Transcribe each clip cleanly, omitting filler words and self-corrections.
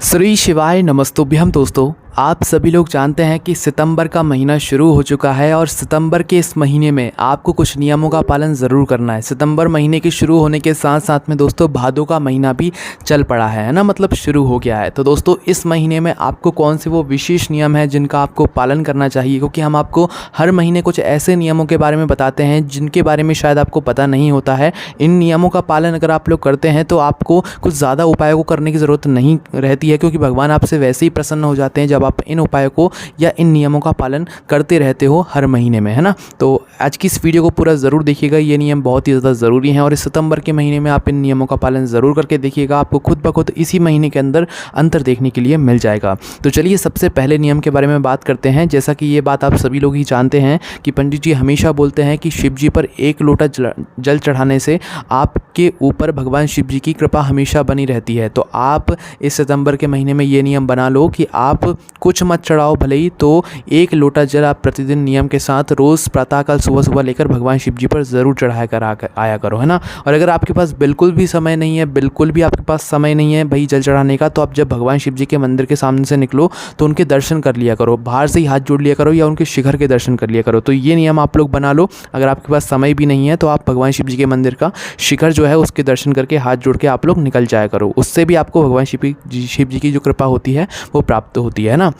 श्री शिवाय नमस्तुभ्यम। दोस्तों, आप सभी लोग जानते हैं कि सितंबर का महीना शुरू हो चुका है और सितंबर के इस महीने में आपको कुछ नियमों का पालन ज़रूर करना है। सितंबर महीने के शुरू होने के साथ साथ में दोस्तों भादों का महीना भी चल पड़ा है ना, मतलब शुरू हो गया है। तो दोस्तों इस महीने में आपको कौन से वो विशेष नियम है जिनका आपको पालन करना चाहिए, क्योंकि हम आपको हर महीने कुछ ऐसे नियमों के बारे में बताते हैं जिनके बारे में शायद आपको पता नहीं होता है। इन नियमों का पालन अगर आप लोग करते हैं तो आपको कुछ ज़्यादा उपायों को करने की ज़रूरत नहीं रहती है, क्योंकि भगवान आपसे वैसे ही प्रसन्न हो जाते हैं जब आप इन उपायों को या इन नियमों का पालन करते रहते हो हर महीने में, है ना। तो आज की इस वीडियो को पूरा ज़रूर देखिएगा, ये नियम बहुत ही ज़्यादा ज़रूरी हैं और इस सितंबर के महीने में आप इन नियमों का पालन ज़रूर करके देखिएगा। आपको खुद ब खुद इसी महीने के अंदर अंतर देखने के लिए मिल जाएगा। तो चलिए सबसे पहले नियम के बारे में बात करते हैं। जैसा कि ये बात आप सभी लोग ही जानते हैं कि पंडित जी हमेशा बोलते हैं कि शिव जी पर एक लोटा जल चढ़ाने से आपके ऊपर भगवान शिव जी की कृपा हमेशा बनी रहती है। तो आप इस सितंबर के महीने में ये नियम बना लो कि आप कुछ मत चढ़ाओ भले ही, तो एक लोटा जल आप प्रतिदिन नियम के साथ रोज़ प्रातःकाल सुबह सुबह लेकर भगवान शिव जी पर ज़रूर चढ़ाया कर आया करो, है ना। और अगर आपके पास बिल्कुल भी समय नहीं है, बिल्कुल भी आपके पास समय नहीं है भाई जल चढ़ाने का, तो आप जब भगवान शिव जी के मंदिर के सामने से निकलो तो उनके दर्शन कर लिया करो, बाहर से ही हाथ जोड़ लिया करो या उनके शिखर के दर्शन कर लिया करो। तो ये नियम आप लोग बना लो। अगर आपके पास समय भी नहीं है तो आप भगवान शिव जी के मंदिर का शिखर जो है उसके दर्शन करके हाथ जोड़ के आप लोग निकल जाया करो। उससे भी आपको भगवान शिव जी की जो कृपा होती है वो प्राप्त होती है ना।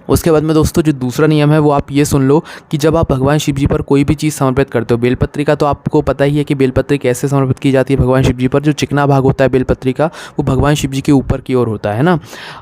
उसके बाद में दोस्तों जो दूसरा नियम है वो आप ये सुन लो कि जब आप भगवान शिव जी पर कोई भी चीज़ समर्पित करते हो, बेलपत्री का तो आपको पता ही है कि बेलपत्री कैसे समर्पित की जाती है भगवान शिव जी पर। जो चिकना भाग होता है बेलपत्री का वो भगवान शिव जी के ऊपर की ओर होता है ना।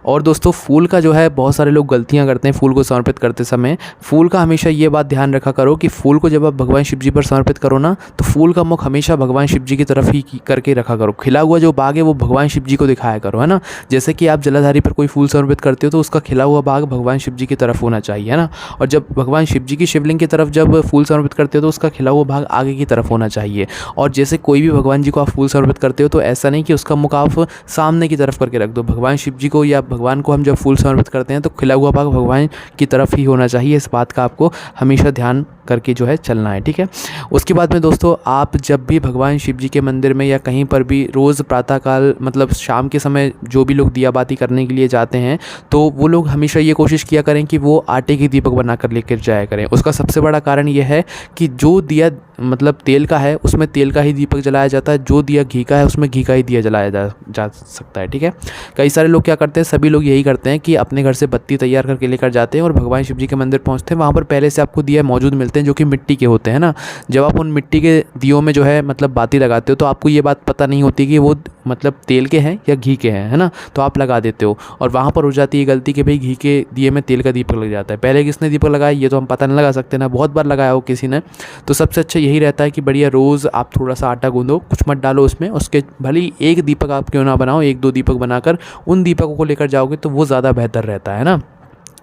और दोस्तों फूल का जो है बहुत सारे लोग गलतियाँ करते हैं फूल को समर्पित करते समय। फूल का हमेशा ये बात ध्यान रखा करो कि फूल को जब आप भगवान शिव जी पर समर्पित करो ना, तो फूल का मुख हमेशा भगवान शिव जी की तरफ ही करके रखा करो। खिला हुआ जो बाग है वो भगवान शिव जी को दिखाया करो, है ना। जैसे कि आप जलाधारी पर कोई फूल समर्पित करते हो तो उसका खिला हुआ बाग भगवान शिव जी की तरफ होना चाहिए, है ना। और जब भगवान शिव जी की शिवलिंग की तरफ जब फूल समर्पित करते हो तो उसका खिला हुआ भाग आगे की तरफ होना चाहिए। और जैसे कोई भी भगवान जी को आप फूल समर्पित करते हो तो ऐसा नहीं कि उसका मुख आप सामने की तरफ करके रख दो। भगवान शिव जी को या भगवान को हम जब फूल समर्पित करते हैं तो खिला हुआ भाग भगवान की तरफ ही होना चाहिए। इस बात का आपको हमेशा ध्यान करके जो है चलना है, ठीक है। उसके बाद में दोस्तों आप जब भी भगवान शिव जी के मंदिर में या कहीं पर भी रोज़ प्रातःकाल मतलब शाम के समय जो भी लोग दिया बाती करने के लिए जाते हैं तो वो लोग हमेशा ये कोशिश किया करें कि वो आटे की दीपक बनाकर लेकर जाया करें। उसका सबसे बड़ा कारण ये है कि जो दिया मतलब तेल का है उसमें तेल का ही दीपक जलाया जाता है, जो दिया घी का है उसमें घी का ही दिया जलाया जा सकता है, ठीक है। कई सारे लोग क्या करते हैं, सभी लोग यही करते हैं कि अपने घर से बत्ती तैयार करके लेकर जाते हैं और भगवान शिव जी के मंदिर पहुंचते हैं। वहाँ पर पहले से आपको दिया मौजूद मिलते हैं जो कि मिट्टी के होते हैं ना। जब आप उन मिट्टी के दियों में जो है मतलब बाती लगाते हो तो आपको ये बात पता नहीं होती कि वो मतलब तेल के हैं या घी के हैं, है ना। तो आप लगा देते हो और वहाँ पर हो जाती है गलती कि भाई घी के दिए में तेल का दीपक लग जाता है। पहले किसने दीपक लगाया ये तो हम पता नहीं लगा सकते ना, बहुत बार लगाया हो किसी ने। तो सबसे अच्छा यही रहता है कि बढ़िया रोज़ आप थोड़ा सा आटा गूंदो, कुछ मत डालो उसमें, उसके भले ही एक दीपक आप क्यों ना बनाओ, एक दो दीपक बनाकर उन दीपकों को लेकर जाओगे तो वो ज़्यादा बेहतर रहता है ना।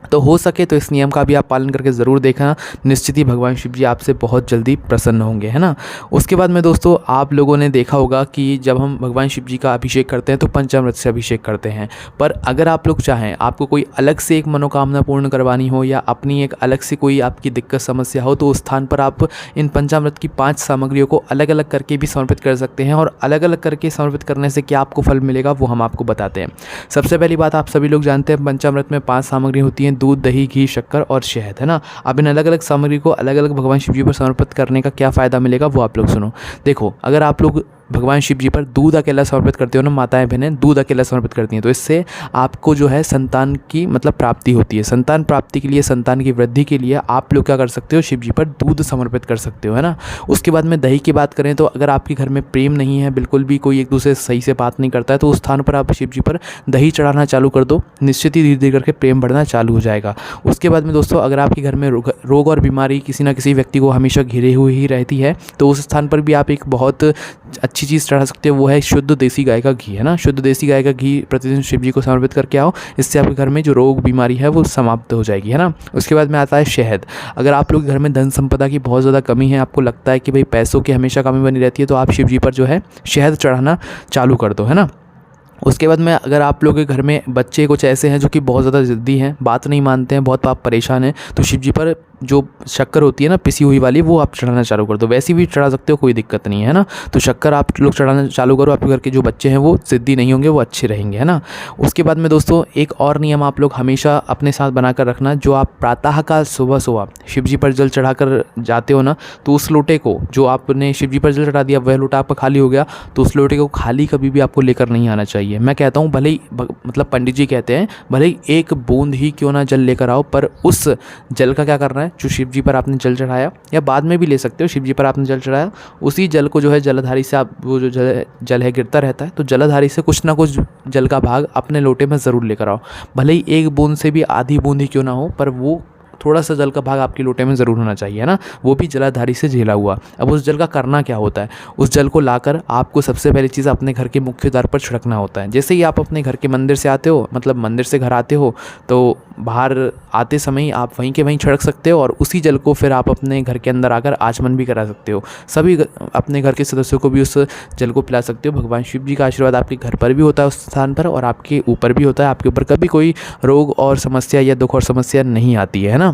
तो हो सके तो इस नियम का भी आप पालन करके ज़रूर देखना, निश्चित ही भगवान शिव जी आपसे बहुत जल्दी प्रसन्न होंगे, है ना। उसके बाद में दोस्तों आप लोगों ने देखा होगा कि जब हम भगवान शिव जी का अभिषेक करते हैं तो पंचामृत से अभिषेक करते हैं। पर अगर आप लोग चाहें, आपको कोई अलग से एक मनोकामना पूर्ण करवानी हो या अपनी एक अलग से कोई आपकी दिक्कत समस्या हो, तो उस स्थान पर आप इन पंचामृत की 5 सामग्रियों को अलग अलग करके भी समर्पित कर सकते हैं। और अलग अलग करके समर्पित करने से क्या आपको फल मिलेगा वो हम आपको बताते हैं। सबसे पहली बात, आप सभी लोग जानते हैं पंचामृत में 5 सामग्री होती हैं, दूध, दही, घी, शक्कर और शहद, है ना। अब इन अलग अलग सामग्री को अलग अलग भगवान शिव जी पर समर्पित करने का क्या फ़ायदा मिलेगा वो आप लोग सुनो। देखो, अगर आप लोग भगवान शिव जी पर दूध अकेला समर्पित करते हो ना, माताएं बहनें दूध अकेला समर्पित करती हैं, तो इससे आपको जो है संतान की मतलब प्राप्ति होती है। संतान प्राप्ति के लिए, संतान की वृद्धि के लिए आप लोग क्या कर सकते हो, शिव जी पर दूध समर्पित कर सकते हो, है ना। उसके बाद में दही की बात करें तो अगर आपके घर में प्रेम नहीं है, बिल्कुल भी कोई एक दूसरे से सही से बात नहीं करता है, तो उस स्थान पर आप शिव जी पर दही चढ़ाना चालू कर दो, निश्चित ही धीरे धीरे करके प्रेम बढ़ना चालू हो जाएगा। उसके बाद में दोस्तों अगर आपके घर में रोग और बीमारी किसी ना किसी व्यक्ति को हमेशा घिरे हुए ही रहती है, तो उस स्थान पर भी आप एक बहुत अच्छी चीज़ चढ़ा सकते हो, वो है शुद्ध देसी गाय का घी, है ना। शुद्ध देसी गाय का घी प्रतिदिन शिव जी को समर्पित करके आओ, इससे आपके घर में जो रोग बीमारी है वो समाप्त हो जाएगी, है ना। उसके बाद में आता है शहद। अगर आप लोग घर में धन संपदा की बहुत ज़्यादा कमी है, आपको लगता है कि भाई पैसों की हमेशा कमी बनी रहती है, तो आप शिव जी पर जो है शहद चढ़ाना चालू कर दो, है ना। उसके बाद में अगर आप लोग के घर में बच्चे कुछ ऐसे हैं जो कि बहुत ज़्यादा ज़िद्दी हैं, बात नहीं मानते हैं, बहुत आप परेशान हैं, तो शिव जी पर जो शक्कर होती है ना पिसी हुई वाली, वो आप चढ़ाना चालू कर दो। वैसी भी चढ़ा सकते हो, कोई दिक्कत नहीं है ना। तो शक्कर आप लोग चढ़ाना चालू करो, आपके घर के जो बच्चे हैं वो ज़िद्दी नहीं होंगे, वो अच्छे रहेंगे, है ना। उसके बाद में दोस्तों एक और नियम आप लोग हमेशा अपने साथ बनाकर रखना, जो आप प्रातःकाल सुबह सुबह शिव जी पर जल चढ़ाकर जाते हो ना, तो उस लोटे को, जो आपने शिव जी पर जल चढ़ा दिया वह लोटा आपका खाली हो गया, तो उस लोटे को खाली कभी भी आपको लेकर नहीं आना चाहिए। मैं कहता हूँ भले ही मतलब पंडित जी कहते हैं भले ही एक बूंद ही क्यों ना जल लेकर आओ, पर उस जल का क्या करना है, जो शिव जी पर आपने जल चढ़ाया, या बाद में भी ले सकते हो, शिव जी पर आपने जल चढ़ाया, उसी जल को जो है जलधारी से आप, वो जो जल है गिरता रहता है, तो जलधारी से कुछ ना कुछ जल का भाग अपने लोटे में ज़रूर लेकर आओ। भले ही एक बूंद से भी आधी बूंद ही क्यों ना हो, पर वो थोड़ा सा जल का भाग आपके लोटे में ज़रूर होना चाहिए, है ना, वो भी जलाधारी से झेला हुआ। अब उस जल का करना क्या होता है, उस जल को लाकर आपको सबसे पहली चीज़ अपने घर के मुख्य द्वार पर छिड़कना होता है। जैसे ही आप अपने घर के मंदिर से आते हो, मतलब मंदिर से घर आते हो, तो बाहर आते समय ही आप वहीं के वहीं छिड़क सकते हो, और उसी जल को फिर आप अपने घर के अंदर आकर आचमन भी करा सकते हो। सभी अपने घर के सदस्यों को भी उस जल को पिला सकते हो। भगवान शिव जी का आशीर्वाद आपके घर पर भी होता है उस स्थान पर, और आपके ऊपर भी होता है। आपके ऊपर कभी कोई रोग और समस्या या दुख और समस्या नहीं आती है ना।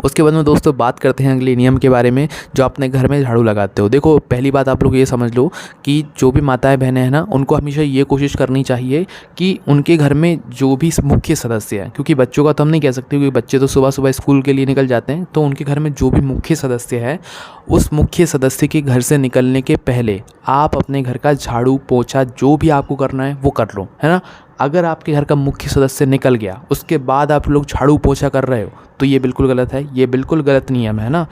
उसके बाद में दोस्तों बात करते हैं अगले नियम के बारे में, जो अपने घर में झाड़ू लगाते हो। देखो पहली बात आप लोग ये समझ लो कि जो भी माताएं बहनें हैं ना, उनको हमेशा ये कोशिश करनी चाहिए कि उनके घर में जो भी मुख्य सदस्य हैं, क्योंकि बच्चों का तो हम नहीं कह सकते, क्योंकि बच्चे तो सुबह सुबह स्कूल के लिए निकल जाते हैं, तो उनके घर में जो भी मुख्य सदस्य है, उस मुख्य सदस्य के घर से निकलने के पहले आप अपने घर का झाड़ू पोछा जो भी आपको करना है वो कर लो, है ना। अगर आपके घर का मुख्य सदस्य निकल गया उसके बाद आप लोग झाड़ू पोछा कर रहे हो, तो ये बिल्कुल गलत है, ये बिल्कुल गलत नियम है ना।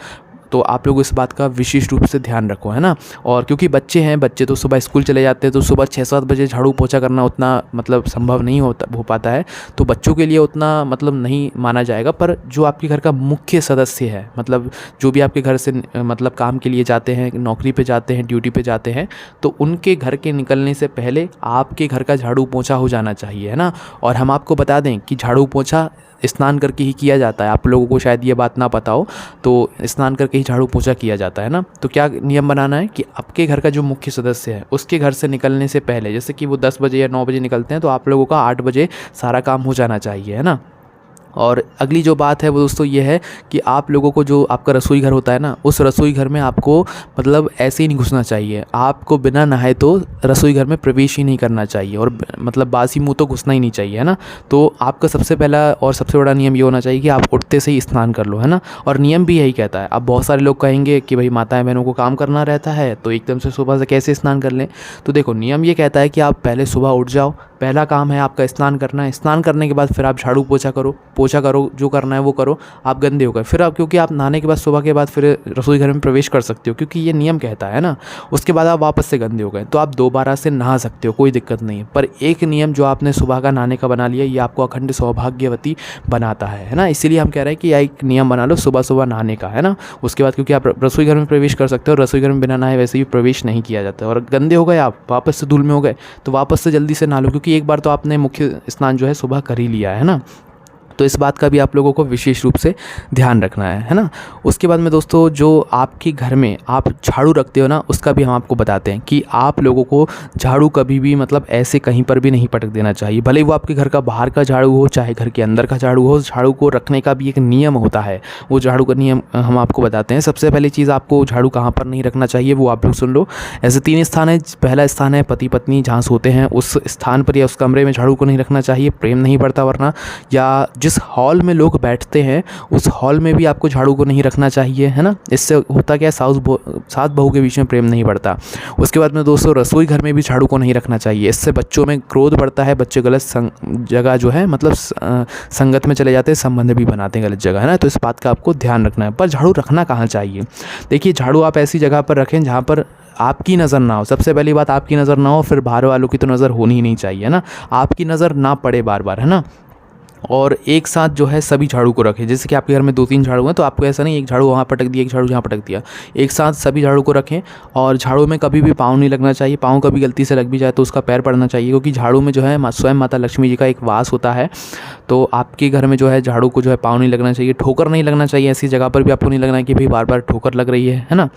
तो आप लोग इस बात का विशेष रूप से ध्यान रखो, है ना। और क्योंकि बच्चे हैं, बच्चे तो सुबह स्कूल चले जाते हैं, तो सुबह 6-7 बजे झाड़ू पोछा करना उतना मतलब संभव नहीं हो पाता है, तो बच्चों के लिए उतना मतलब नहीं माना जाएगा। पर जो आपके घर का मुख्य सदस्य है, मतलब जो भी आपके घर से मतलब काम के लिए जाते हैं, नौकरी पे जाते हैं, ड्यूटी पे जाते हैं, तो उनके घर के निकलने से पहले आपके घर का झाड़ू पोछा हो जाना चाहिए, है ना। और हम आपको बता दें कि झाड़ू पोछा स्नान करके ही किया जाता है। आप लोगों को शायद ये बात ना पता हो, तो स्नान करके ही झाड़ू पोछा किया जाता है ना। तो क्या नियम बनाना है कि आपके घर का जो मुख्य सदस्य है उसके घर से निकलने से पहले, जैसे कि वो 10 बजे या 9 बजे निकलते हैं, तो आप लोगों का 8 बजे सारा काम हो जाना चाहिए, है ना। और अगली जो बात है वो दोस्तों ये है कि आप लोगों को जो आपका रसोई घर होता है ना, उस रसोई घर में आपको मतलब ऐसे ही नहीं घुसना चाहिए। आपको बिना नहाए तो रसोई घर में प्रवेश ही नहीं करना चाहिए, और मतलब बासी मुंह तो घुसना ही नहीं चाहिए, है ना। तो आपका सबसे पहला और सबसे बड़ा नियम ये होना चाहिए कि आप उठते से ही स्नान कर लो, है ना। और नियम भी यही कहता है। अब बहुत सारे लोग कहेंगे कि भाई माताएं बहनों को काम करना रहता है, तो एकदम से सुबह से कैसे स्नान कर लें। तो देखो नियम ये कहता है कि आप पहले सुबह उठ जाओ, पहला काम है आपका स्नान करना है। स्नान करने के बाद फिर आप झाड़ू पोछा करो, जो करना है वो करो। आप गंदे हो गए फिर आप, क्योंकि आप नहाने के बाद सुबह के बाद फिर रसोई घर में प्रवेश कर सकते हो, क्योंकि ये नियम कहता है ना। उसके बाद आप वापस से गंदे हो गए तो आप दोबारा से नहा सकते हो, कोई दिक्कत नहीं है। पर एक नियम जो आपने सुबह का नहाने का बना लिया, ये आपको अखंड सौभाग्यवती बनाता है ना। इसीलिए हम कह रहे हैं कि एक नियम बना लो सुबह सुबह नहाने का, है ना। उसके बाद क्योंकि आप रसोई घर में प्रवेश कर सकते हो, रसोई घर में बिना नहाए वैसे भी प्रवेश नहीं किया जाता। और गंदे हो गए आप, वापस से धूल में हो गए, तो वापस से जल्दी से नहा लो, क्योंकि एक बार तो आपने मुख्य स्नान जो है सुबह कर ही लिया है ना। तो इस बात का भी आप लोगों को विशेष रूप से ध्यान रखना है ना। उसके बाद में दोस्तों जो आपके घर में आप झाड़ू रखते हो ना, उसका भी हम आपको बताते हैं कि आप लोगों को झाड़ू कभी भी मतलब ऐसे कहीं पर भी नहीं पटक देना चाहिए। भले ही वो आपके घर का बाहर का झाड़ू हो, चाहे घर के अंदर का झाड़ू हो, झाड़ू को रखने का भी एक नियम होता है। वो झाड़ू का नियम हम आपको बताते हैं। सबसे पहली चीज़, आपको झाड़ू कहाँ पर नहीं रखना चाहिए वो आप लोग सुन लो। ऐसे 3 स्थान है। पहला स्थान है पति पत्नी जहाँ सोते हैं, उस स्थान पर या उस कमरे में झाड़ू को नहीं रखना चाहिए, प्रेम नहीं बढ़ता वरना। या जिस हॉल में लोग बैठते हैं उस हॉल में भी आपको झाड़ू को नहीं रखना चाहिए, है ना। इससे होता क्या है, सास बहू के बीच में प्रेम नहीं बढ़ता। उसके बाद में दोस्तों रसोई घर में भी झाड़ू को नहीं रखना चाहिए, इससे बच्चों में क्रोध बढ़ता है, बच्चे गलत जगह जो है मतलब संगत में चले जाते हैं, संबंध भी बनाते हैं गलत जगह, है ना। तो इस बात का आपको ध्यान रखना है। पर झाड़ू रखना कहाँ चाहिए, देखिए झाड़ू आप ऐसी जगह पर रखें जहाँ पर आपकी नज़र ना हो। सबसे पहली बात, आपकी नज़र ना हो, फिर बाहर वालों की तो नज़र होनी ही नहीं चाहिए ना। आपकी नज़र ना पड़े बार बार, है ना। और एक साथ जो है सभी झाड़ू को रखें। जैसे कि आपके घर में 2-3 झाड़ू हैं, तो आपको ऐसा नहीं एक झाड़ू वहाँ पटक दिया, एक झाड़ू यहाँ पटक दिया, एक साथ सभी झाड़ू को रखें। और झाड़ू में कभी भी पाँव नहीं लगना चाहिए। पाँव कभी गलती से लग भी जाए तो उसका पैर पड़ना चाहिए, क्योंकि झाड़ू में जो है स्वयं माता लक्ष्मी जी का एक वास होता है। तो आपके घर में जो है झाड़ू को जो है पाँव नहीं लगना चाहिए, ठोकर नहीं लगना चाहिए। ऐसी जगह पर भी आपको नहीं लगना है कि भाई बार बार ठोकर लग रही है ना।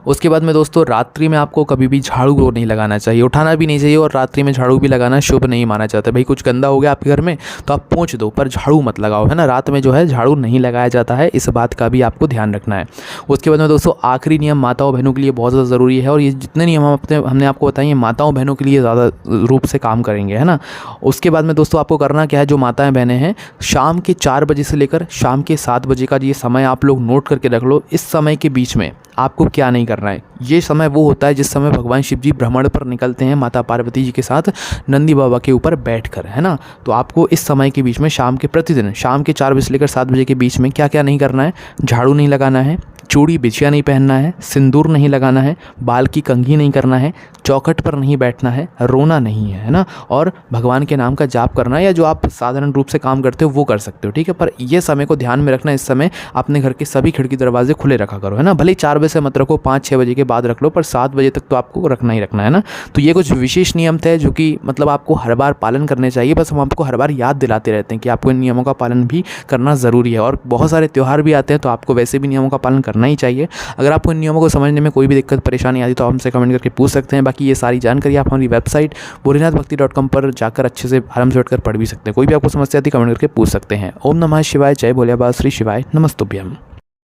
उसके बाद में दोस्तों रात्रि में आपको कभी भी झाड़ू को नहीं लगाना चाहिए, उठाना भी नहीं चाहिए, और रात्रि में झाड़ू भी लगाना शुभ नहीं माना जाता। भाई कुछ गंदा हो गया आपके घर में तो आप पोंछ दो, पर झाड़ू मत लगाओ, है ना। रात में जो है झाड़ू नहीं लगाया जाता है, इस बात का भी आपको ध्यान रखना है। उसके बाद में दोस्तों आखिरी नियम माताओं बहनों के लिए बहुत ज़्यादा ज़रूरी है, और ये जितने नियम हमने आपको बताए ये माताओं बहनों के लिए ज़्यादा रूप से काम करेंगे, है ना। उसके बाद में दोस्तों आपको करना क्या है, जो माताएं बहनें हैं, शाम के 4 बजे से लेकर शाम के 7 बजे का ये समय आप लोग नोट करके रख लो। इस समय के बीच में आपको क्या नहीं करना है। ये समय वो होता है जिस समय भगवान शिव जी भ्रमण पर निकलते हैं माता पार्वती जी के साथ नंदी बाबा के ऊपर बैठकर, है ना। तो आपको इस समय के बीच में शाम के प्रतिदिन शाम के 4 बजे से लेकर 7 बजे के बीच में क्या क्या नहीं करना है, झाड़ू नहीं लगाना है, चूड़ी बिछिया नहीं पहनना है, सिंदूर नहीं लगाना है, बाल की कंघी नहीं करना है, चौखट पर नहीं बैठना है, रोना नहीं है ना, और भगवान के नाम का जाप करना है, या जो आप साधारण रूप से काम करते हो वो कर सकते हो, ठीक है। पर ये समय को ध्यान में रखना, इस समय अपने घर के सभी खिड़की दरवाजे खुले रखा करो, है ना। भले ही 4 बजे से मत रखो, 5-6 बजे के बाद रख लो, पर 7 बजे तक तो आपको रखना ही रखना है ना। तो ये कुछ विशेष नियम थे जो कि मतलब आपको हर बार पालन करने चाहिए, बस हम आपको हर बार याद दिलाते रहते हैं कि आपको इन नियमों का पालन भी करना ज़रूरी है। और बहुत सारे त्यौहार भी आते हैं तो आपको वैसे भी नियमों का पालन करना ही चाहिए। अगर आपको इन नियमों को समझने में कोई भी दिक्कत परेशानी आती तो आप हमसे कमेंट करके पूछ सकते हैं। बाकी ये सारी जानकारी आप हमारी वेबसाइट भोलेनाथभक्ति.com पर जाकर अच्छे से आराम से उठकर पढ़ भी सकते हैं। कोई भी आपको समस्या आती कमेंट करके पूछ सकते हैं। ओम नमः शिवाय, जय भोले बाबा, श्री शिवाय, नमस्तुभ्यम।